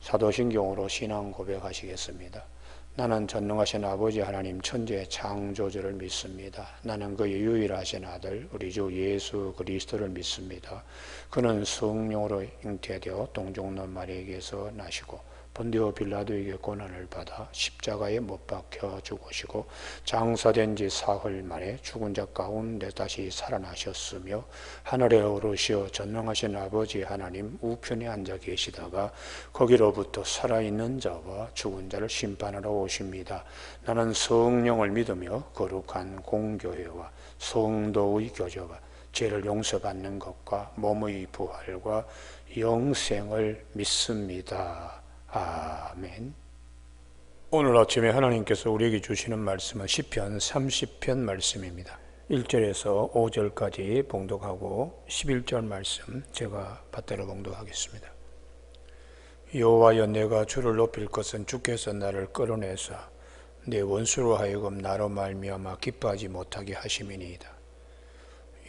사도신경으로 신앙 고백하시겠습니다. 나는 전능하신 아버지 하나님 천지의 창조주를 믿습니다. 나는 그의 유일하신 아들 우리 주 예수 그리스도를 믿습니다. 그는 성령으로 잉태되어 동정녀 마리아에게서 나시고 본디오 빌라도에게 고난을 받아 십자가에 못 박혀 죽으시고 장사된 지 사흘 만에 죽은 자 가운데 다시 살아나셨으며 하늘에 오르시어 전능하신 아버지 하나님 우편에 앉아 계시다가 거기로부터 살아있는 자와 죽은 자를 심판하러 오십니다. 나는 성령을 믿으며 거룩한 공교회와 성도의 교제와 죄를 용서받는 것과 몸의 부활과 영생을 믿습니다. 아멘. 오늘 아침에 하나님께서 우리에게 주시는 말씀은 시편 30편 말씀입니다. 1절에서 5절까지 봉독하고 11절 말씀 제가 받들어 봉독하겠습니다. 여호와여, 내가 주를 높일 것은 주께서 나를 끌어내사 내 원수로 하여금 나로 말미암아 기뻐하지 못하게 하심이니이다.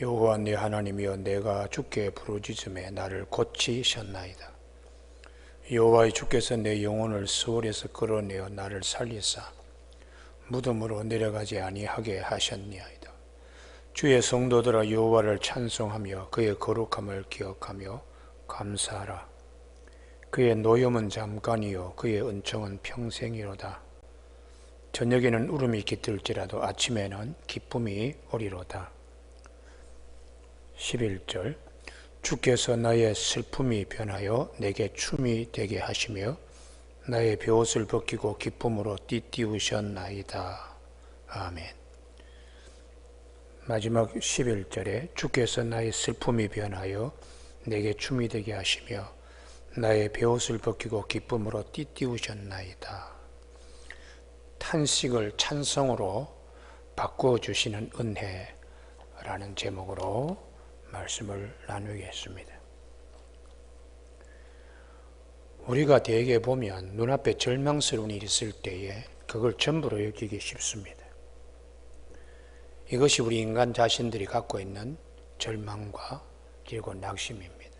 여호와 내 하나님이여, 내가 주께 부르짖음에 나를 고치셨나이다. 여호와의 주께서 내 영혼을 수월에서 끌어내어 나를 살리사 무덤으로 내려가지 아니하게 하셨니이다. 주의 성도들아, 여호와를 찬송하며 그의 거룩함을 기억하며 감사하라. 그의 노염은 잠깐이요 그의 은총은 평생이로다. 저녁에는 울음이 깃들지라도 아침에는 기쁨이 오리로다. 11절 주께서 나의 슬픔이 변하여 내게 춤이 되게 하시며 나의 베옷을 벗기고 기쁨으로 띠띠우셨나이다. 아멘. 마지막 11절에 주께서 나의 슬픔이 변하여 내게 춤이 되게 하시며 나의 베옷을 벗기고 기쁨으로 띠띠우셨나이다. 탄식을 찬송으로 바꿔주시는 은혜라는 제목으로 말씀을 나누겠습니다. 우리가 대개 보면 눈앞에 절망스러운 일이 있을 때에 그걸 전부로 여기기 쉽습니다. 이것이 우리 인간 자신들이 갖고 있는 절망과 그리고 낙심입니다.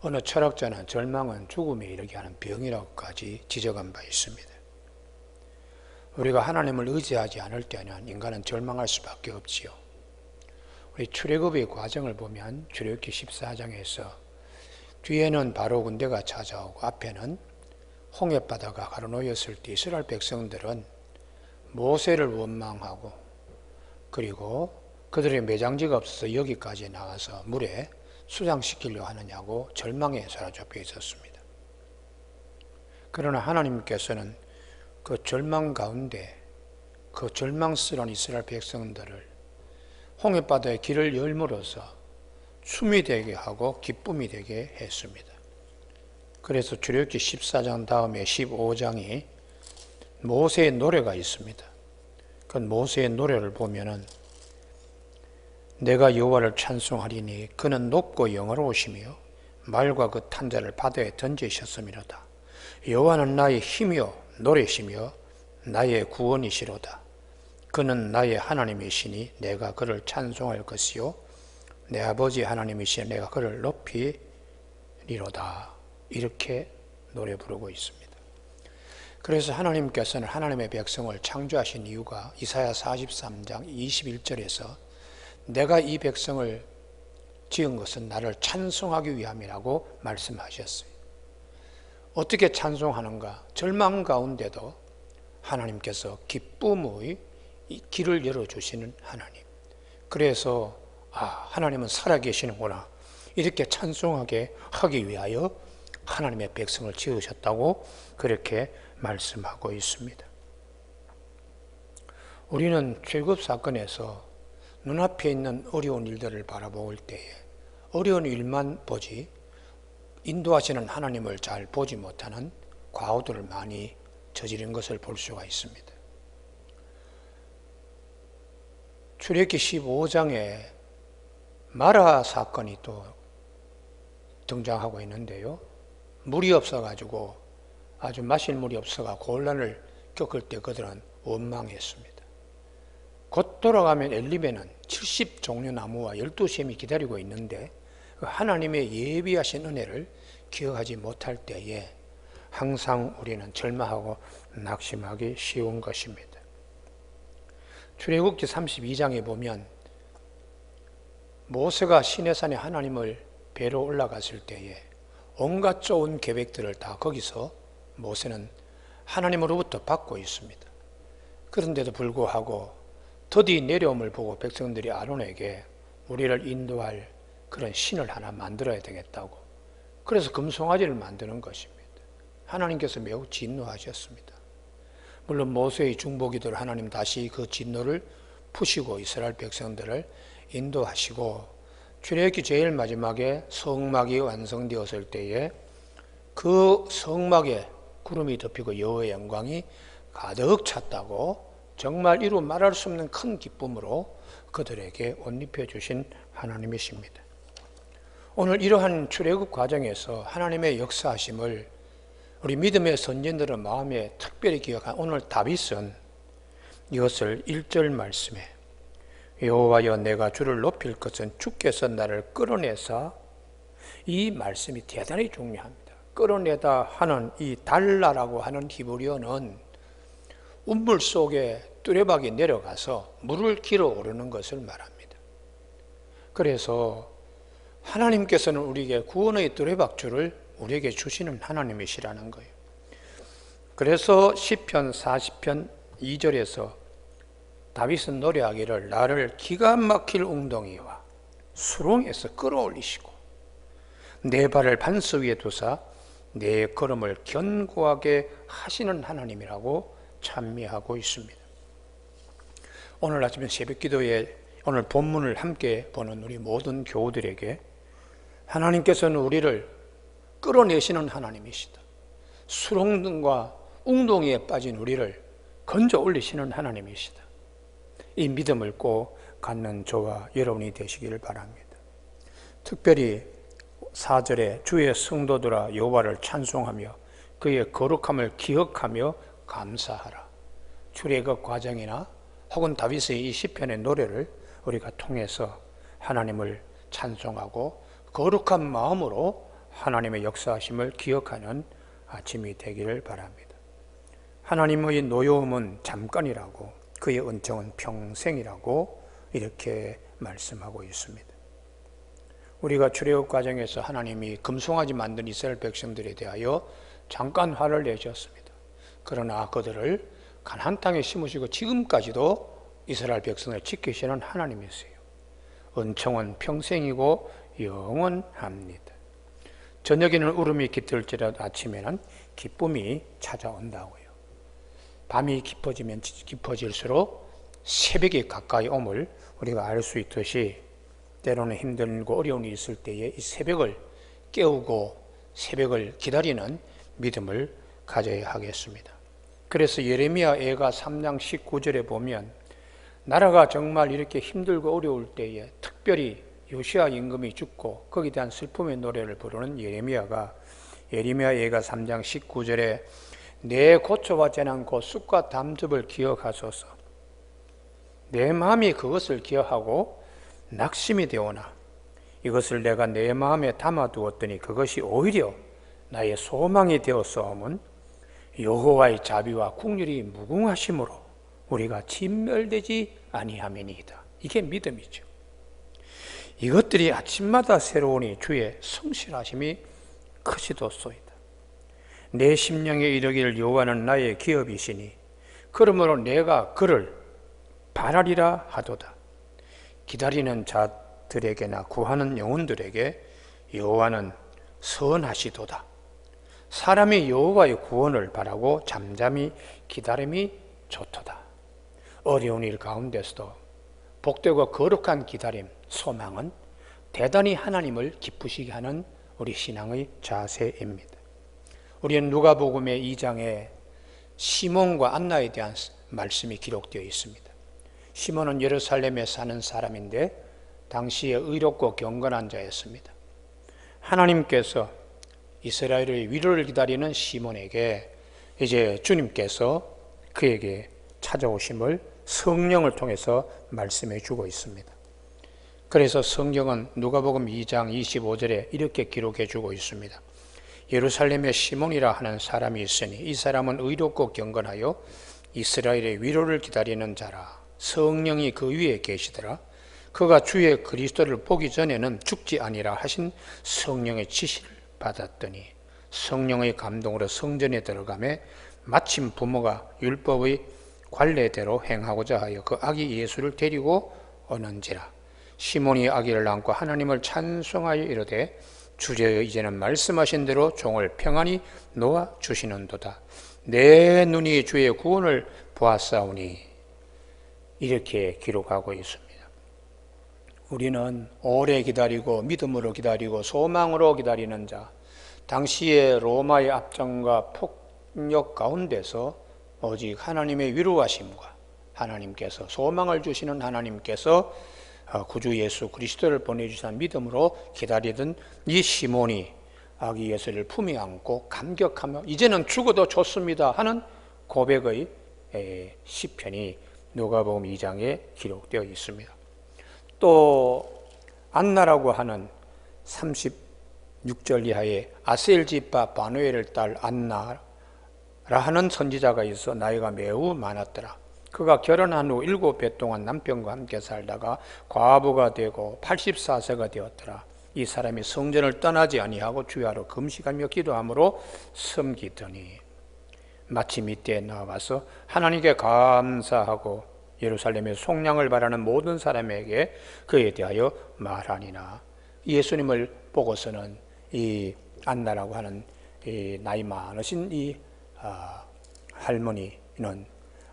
어느 철학자는 절망은 죽음에 이르게 하는 병이라고까지 지적한 바 있습니다. 우리가 하나님을 의지하지 않을 때는 인간은 절망할 수밖에 없지요. 우리 출애굽의 과정을 보면 출애굽기 14장에서 뒤에는 바로 군대가 찾아오고 앞에는 홍해바다가 가로놓였을 때 이스라엘 백성들은 모세를 원망하고 그리고 그들의 매장지가 없어서 여기까지 나와서 물에 수장시키려 하느냐고 절망에 사로잡혀 있었습니다. 그러나 하나님께서는 그 절망 가운데 그 절망스러운 이스라엘 백성들을 홍해바다의 길을 열므로써 춤이 되게 하고 기쁨이 되게 했습니다. 그래서 출애굽기 14장 다음에 15장이 모세의 노래가 있습니다. 그 모세의 노래를 보면은 내가 여호와를 찬송하리니 그는 높고 영화로우시며 말과 그 탄자를 바다에 던지셨음이로다. 여호와는 나의 힘이요 노래시며 나의 구원이시로다. 그는 나의 하나님이시니 내가 그를 찬송할 것이요 내 아버지 하나님이시니 내가 그를 높이리로다. 이렇게 노래 부르고 있습니다. 그래서 하나님께서는 하나님의 백성을 창조하신 이유가 이사야 43장 21절에서 내가 이 백성을 지은 것은 나를 찬송하기 위함이라고 말씀하셨어요. 어떻게 찬송하는가? 절망 가운데도 하나님께서 기쁨의 길을 열어주시는 하나님. 그래서 하나님은 살아계시는구나 이렇게 찬송하게 하기 위하여 하나님의 백성을 지으셨다고 그렇게 말씀하고 있습니다. 우리는 출애굽 사건에서 눈앞에 있는 어려운 일들을 바라볼 때에 어려운 일만 보지 인도하시는 하나님을 잘 보지 못하는 과오들을 많이 저지른 것을 볼 수가 있습니다. 출애굽기 15장에 마라 사건이 또 등장하고 있는데요. 물이 없어가지고 아주 마실 물이 없어가 곤란을 겪을 때 그들은 원망했습니다. 곧 돌아가면 엘림에는 70종류 나무와 12샘이 기다리고 있는데 하나님의 예비하신 은혜를 기억하지 못할 때에 항상 우리는 절망하고 낙심하기 쉬운 것입니다. 출애굽기 32장에 보면 모세가 시내산에 하나님을 뵈러 올라갔을 때에 온갖 좋은 계획들을 다 거기서 모세는 하나님으로부터 받고 있습니다. 그런데도 불구하고 더디 내려옴을 보고 백성들이 아론에게 우리를 인도할 그런 신을 하나 만들어야 되겠다고, 그래서 금송아지를 만드는 것입니다. 하나님께서 매우 진노하셨습니다. 물론 모세의 중보기도를 하나님 다시 그 진노를 푸시고 이스라엘 백성들을 인도하시고, 출애굽기 제일 마지막에 성막이 완성되었을 때에 그 성막에 구름이 덮이고 여호와의 영광이 가득 찼다고, 정말 이루 말할 수 없는 큰 기쁨으로 그들에게 옷 입혀주신 하나님이십니다. 오늘 이러한 출애굽 과정에서 하나님의 역사하심을 우리 믿음의 선진들은 마음에 특별히 기억한 오늘 다윗은 이것을 1절 말씀에 여호와여 내가 주를 높일 것은 주께서 나를 끌어내사, 이 말씀이 대단히 중요합니다. 끌어내다 하는 이 달라라고 하는 히브리어는 운물 속에 뚜레박이 내려가서 물을 길어 오르는 것을 말합니다. 그래서 하나님께서는 우리에게 구원의 뚜레박줄을 우리에게 주시는 하나님이시라는 거예요. 그래서 시편 40편 2절에서 다윗은 노래하기를 나를 기가 막힐 웅덩이와 수렁에서 끌어올리시고 내 발을 반석 위에 두사 내 걸음을 견고하게 하시는 하나님이라고 찬미하고 있습니다. 오늘 아침 새벽 기도에 오늘 본문을 함께 보는 우리 모든 교우들에게 하나님께서는 우리를 끌어내시는 하나님이시다. 수렁등과 웅덩이에 빠진 우리를 건져 올리시는 하나님이시다. 이 믿음을 꼭 갖는 저와 여러분이 되시기를 바랍니다. 특별히 4절에 주의 성도들아 여호와를 찬송하며 그의 거룩함을 기억하며 감사하라. 출애굽 과정이나 혹은 다윗의 이 시편의 노래를 우리가 통해서 하나님을 찬송하고 거룩한 마음으로 하나님의 역사하심을 기억하는 아침이 되기를 바랍니다. 하나님의 노여움은 잠깐이라고 그의 은총은 평생이라고 이렇게 말씀하고 있습니다. 우리가 출애굽 과정에서 하나님이 금송아지 만든 이스라엘 백성들에 대하여 잠깐 화를 내셨습니다. 그러나 그들을 가나안 땅에 심으시고 지금까지도 이스라엘 백성을 지키시는 하나님이세요. 은총은 평생이고 영원합니다. 저녁에는 울음이 깃들지라도 아침에는 기쁨이 찾아온다고요. 밤이 깊어지면 깊어질수록 새벽이 가까이 옴을 우리가 알 수 있듯이 때로는 힘들고 어려운 일이 있을 때에 이 새벽을 깨우고 새벽을 기다리는 믿음을 가져야 하겠습니다. 그래서 예레미야 애가 3장 19절에 보면 나라가 정말 이렇게 힘들고 어려울 때에 특별히 요시야 임금이 죽고 거기에 대한 슬픔의 노래를 부르는 예레미야 애가 3장 19절에 내 고초와 재난 곧 쑥과 담즙을 기억하소서. 내 마음이 그것을 기억하고 낙심이 되오나 이것을 내가 내 마음에 담아두었더니 그것이 오히려 나의 소망이 되었사오면 여호와의 자비와 국률이 무궁하심으로 우리가 진멸되지 아니함이니이다. 이게 믿음이죠. 이것들이 아침마다 새로우니 주의 성실하심이 크시도소이다. 내 심령에 이르기를 여호와는 나의 기업이시니 그러므로 내가 그를 바라리라 하도다. 기다리는 자들에게나 구하는 영혼들에게 여호와는 선하시도다. 사람이 여호와의 구원을 바라고 잠잠히 기다림이 좋도다. 어려운 일 가운데서도 복되고 거룩한 기다림, 소망은 대단히 하나님을 기쁘시게 하는 우리 신앙의 자세입니다. 우리는 누가복음의 2장에 시몬과 안나에 대한 말씀이 기록되어 있습니다. 시몬은 예루살렘에 사는 사람인데 당시에 의롭고 경건한 자였습니다. 하나님께서 이스라엘의 위로를 기다리는 시몬에게 이제 주님께서 그에게 찾아오심을 성령을 통해서 말씀해 주고 있습니다. 그래서 성경은 누가복음 2장 25절에 이렇게 기록해 주고 있습니다. 예루살렘에 시몬이라 하는 사람이 있으니 이 사람은 의롭고 경건하여 이스라엘의 위로를 기다리는 자라. 성령이 그 위에 계시더라. 그가 주의 그리스도를 보기 전에는 죽지 아니라 하신 성령의 지시를 받았더니 성령의 감동으로 성전에 들어가매 마침 부모가 율법의 관례대로 행하고자 하여 그 아기 예수를 데리고 오는지라. 시몬이 아기를 안고 하나님을 찬송하여 이르되 주제여 이제는 말씀하신 대로 종을 평안히 놓아 주시는도다. 내 눈이 주의 구원을 보았사오니. 이렇게 기록하고 있습니다. 우리는 오래 기다리고 믿음으로 기다리고 소망으로 기다리는 자, 당시의 로마의 압정과 폭력 가운데서 오직 하나님의 위로하심과 하나님께서 소망을 주시는 하나님께서 구주 예수 그리스도를 보내주신 믿음으로 기다리던 이 시몬이 아기 예수를 품에 안고 감격하며 이제는 죽어도 좋습니다 하는 고백의 시편이 누가복음 2장에 기록되어 있습니다. 또 안나라고 하는 36절 이하에 아셀지파 바누엘의 딸 안나라 하는 선지자가 있어 나이가 매우 많았더라. 그가 결혼한 후 7배 동안 남편과 함께 살다가 과부가 되고 84세가 되었더라. 이 사람이 성전을 떠나지 아니하고 주야로 금식하며 기도함으로 섬기더니 마침 이때에 나와서 하나님께 감사하고 예루살렘에 속량을 바라는 모든 사람에게 그에 대하여 말하니라. 예수님을 보고서는 이 안나라고 하는 이 나이 많으신 이 할머니는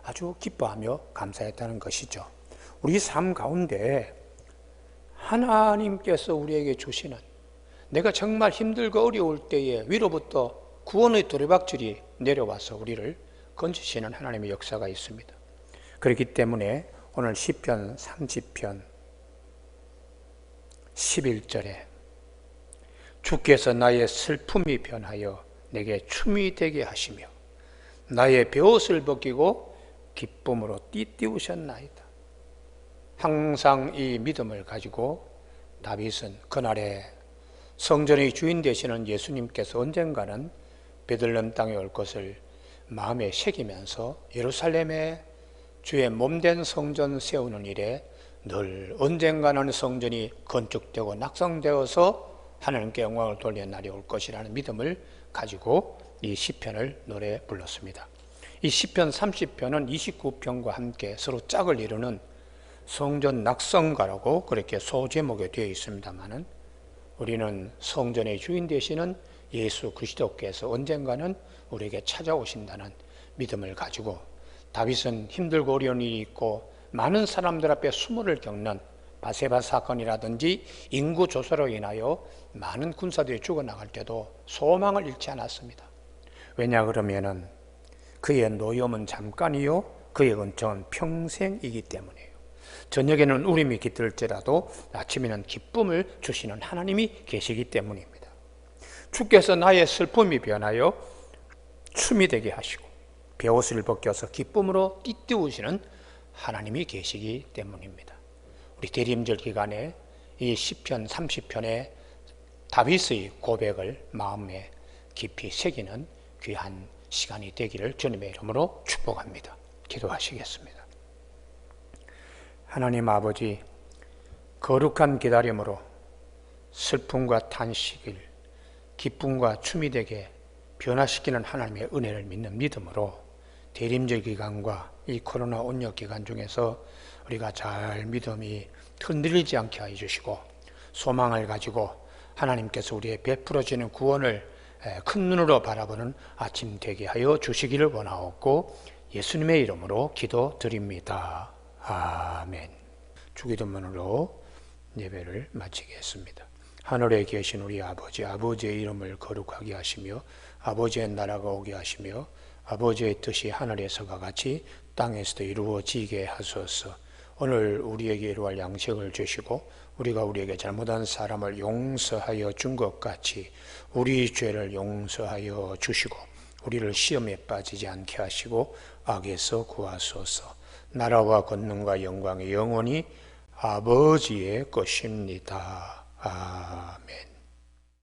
아주 기뻐하며 감사했다는 것이죠. 우리 삶 가운데 하나님께서 우리에게 주시는, 내가 정말 힘들고 어려울 때에 위로부터 구원의 두레박줄이 내려와서 우리를 건지시는 하나님의 역사가 있습니다. 그렇기 때문에 오늘 시편 30편 11절에 주께서 나의 슬픔이 변하여 내게 춤이 되게 하시며 나의 베옷을 벗기고 기쁨으로 띠띠우셨나이다. 항상 이 믿음을 가지고 다윗은 그날에 성전의 주인 되시는 예수님께서 언젠가는 베들레헴 땅에 올 것을 마음에 새기면서 예루살렘에 주의 몸된 성전 세우는 일에 늘 언젠가는 성전이 건축되고 낙성되어서 하나님께 영광을 돌리는 날이 올 것이라는 믿음을 가지고 이 시편을 노래 불렀습니다. 이 시편 30편은 29편과 함께 서로 짝을 이루는 성전 낙성가라고 그렇게 소제목에 되어 있습니다만은 우리는 성전의 주인 되시는 예수 그리스도께서 언젠가는 우리에게 찾아오신다는 믿음을 가지고 다윗은 힘들고 어려운 일이 있고 많은 사람들 앞에 수모를 겪는 바세바 사건이라든지 인구 조사로 인하여 많은 군사들이 죽어나갈 때도 소망을 잃지 않았습니다. 왜냐 그러면은 그의 노염은 잠깐이요 그의 은총은 평생이기 때문이에요. 저녁에는 울음이 깃들지라도 아침에는 기쁨을 주시는 하나님이 계시기 때문입니다. 주께서 나의 슬픔이 변하여 춤이 되게 하시고 베옷을 벗겨서 기쁨으로 띠띠우시는 하나님이 계시기 때문입니다. 우리 대림절 기간에 이 시편 30편의 다윗의 고백을 마음에 깊이 새기는 귀한 시간이 되기를 주님의 이름으로 축복합니다. 기도하시겠습니다. 하나님 아버지, 거룩한 기다림으로 슬픔과 탄식을 기쁨과 춤이 되게 변화시키는 하나님의 은혜를 믿는 믿음으로 대림절 기간과 이 코로나 온역 기간 중에서 우리가 잘 믿음이 흔들리지 않게 해주시고 소망을 가지고 하나님께서 우리의 베풀어지는 구원을 큰 눈으로 바라보는 아침 되게 하여 주시기를 원하옵고 예수님의 이름으로 기도드립니다. 아멘. 주기도문으로 예배를 마치겠습니다. 하늘에 계신 우리 아버지, 아버지의 이름을 거룩하게 하시며 아버지의 나라가 오게 하시며 아버지의 뜻이 하늘에서와 같이 땅에서도 이루어지게 하소서. 오늘 우리에게 이루할 양식을 주시고 우리가 우리에게 잘못한 사람을 용서하여 준 것 같이 우리 죄를 용서하여 주시고 우리를 시험에 빠지지 않게 하시고 악에서 구하소서. 나라와 권능과 영광이 영원히 아버지의 것입니다. 아멘.